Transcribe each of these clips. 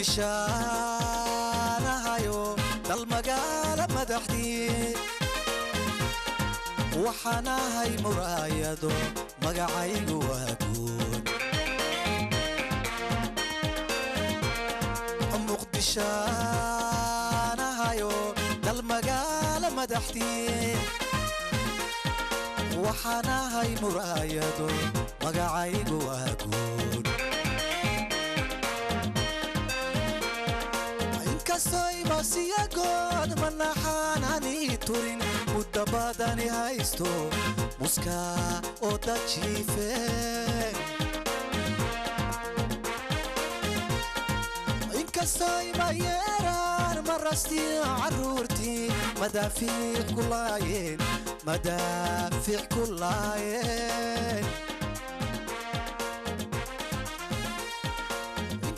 مقدشانا هايو المقالة مدحدي وحنا هاي مرايدو مقعيق واقود مقدشانا هايو المقالة مدحدي وحنا هاي مرايدو مقعيق واقود كاستوي ماسيا قد من حاناني تورين مدباداني هايستو مسكا اودا تشيفين إن كاستوي مايران مرستي عرورتي مدافع كلاين مدافع كلاين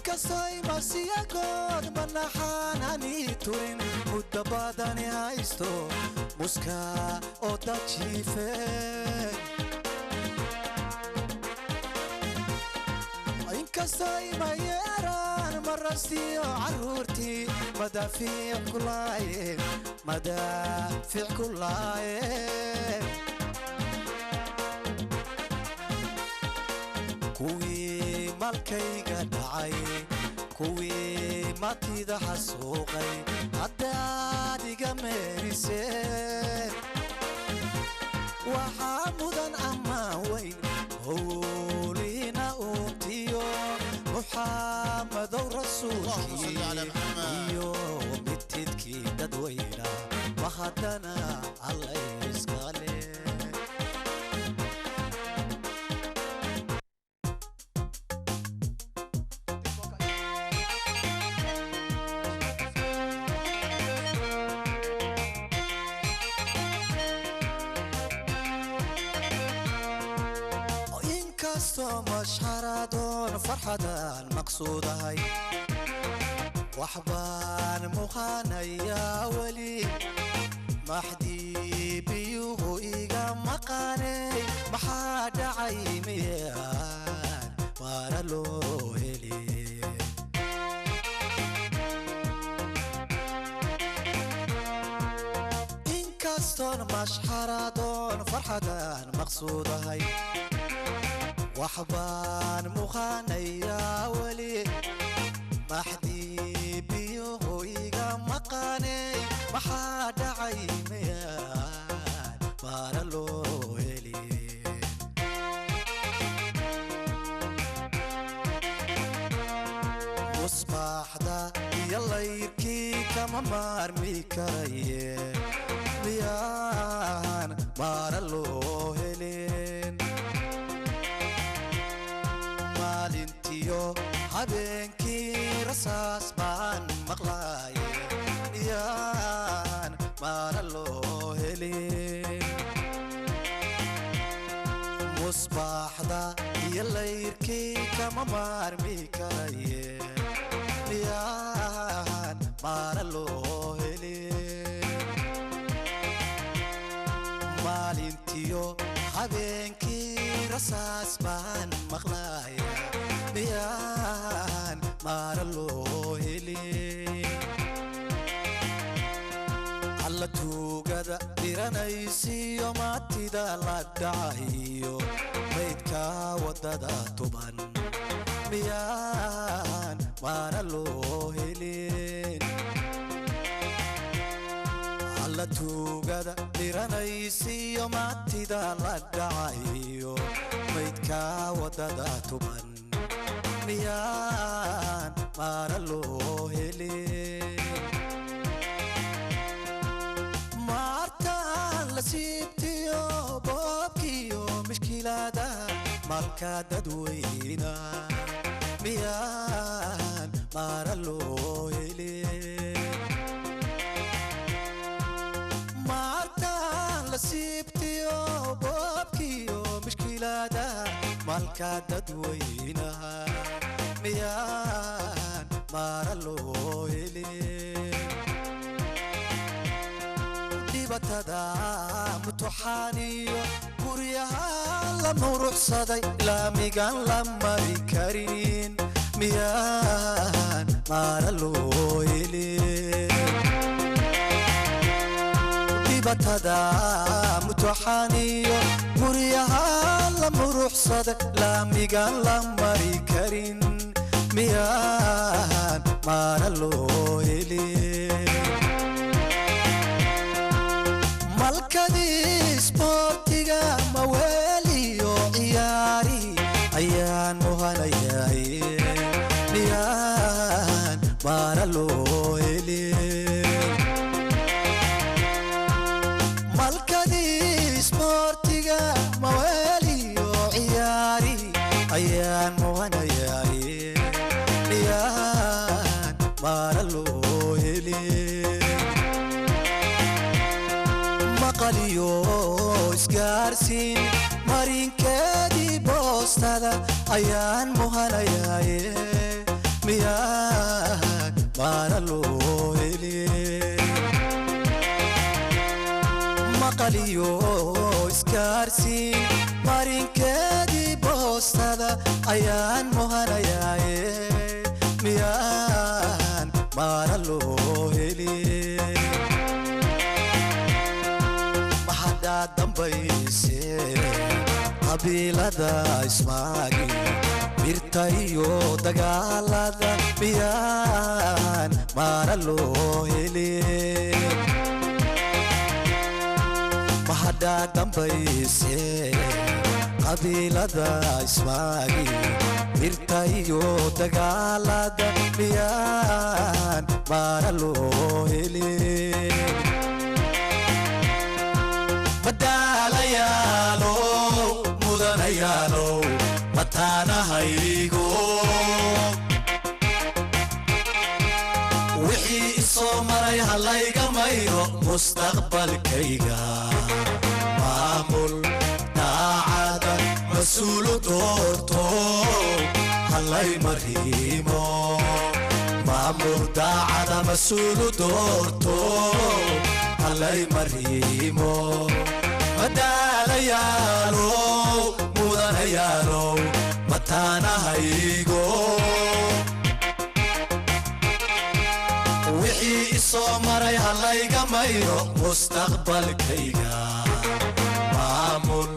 كاستوي ماسيا قد من حاناني تورين مدباداني هايستو مسكا اودا تشيفين إن كاستوي مايران مرستي عرورتي مدافع كلاين مدافع كلاين كوي مالكيغا دعاي كوي ماتيدا حسوقي عداديغا ميريسين وحامودا أما وين هولينا أمتيو محمد ورسولك يو متدكي ددوينا وخدنا على إسقالي مشحرة فرحة مقصودة هاي وحبان مخانا يا ولي محدي بيوه إيقا مقاني محاد عيميان وارلو هلي إن كاستون مشحرة فرحة مقصودة هاي وحبان مخانا يا ولي محدي بيوه إيقا مقاني محاد عيميان بارلو هلي مصباح دا يلا يركي كما مارمي كرايه بيان بارلو هلين مالنتيو habeenkii rasaas baan maqlaayay yaan maana loo helin musbaaxda iyo layrkii kama maarmi karaye yaan maana loo helin maalintiyo habeenkii rasaas baan maqlaayay بيان مارلو هلي على توغدا ديرانيسي يوماتي دا لدعايو بيتكا ودادا توبان بيان مارلو هلي على توغدا ديرانيسي يوماتي دا لدعايو بيتكا ودادا توبان ميان مارلو هلي مارتان لسيبتيو بوبكيو مشكلة دا مالكا ددوينا ميان مارلو هلي مارتان لسيبتيو بوبكيو مشكلة دا مالكا ددوينا ميان مارلو هلي ديبتدا متوحانيو كوريها لما روح صدي لا ميقان لما بكارين ميان maaraloo helin dhibatada mutuxaniyo guryaha la muruxsada laamigan la mari karin miyaan maaraloo helin malkadii sportiga maweliyo ciyaari ayaan muhanayay miyaan maaraloo helin malkadii sportiga maweliyo ciyaari ayaan muhanayay miyaan maaraloo helin maqaliyo isgaarsiin marinkeedii boostada ayaan muhanayay miyaan maaraloo helin maqaliyo isgaarsiin marinkeedii boostada ayaan muhanayay miyaan maaraloo helin maxadaa dambayse qabiilada ismaagi birta iyo dagaalada miyaan maaraloo helin maxadaa dambayse qabiilada ismaagi birta iyo dagaalada miyaan maaraloo helin madaalayaalo mudanayaalo mataanahaygo wixii isoo maray halayga mayro mustaqbalkayga maamul daacada mas-uulu doorto halay mariimo maamul daacada mas-uulu doorto halay mariimo madaalayaalo mudanayaalo mataanahaygo wixii isoo maray halayga mayro mustaqbalkayga maamul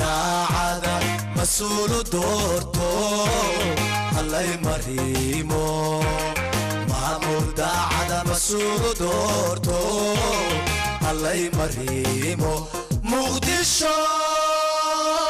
daacada mas-uulu doorto halay mariimo maamul daacada mas-uulu doorto halay mariimo muqdisho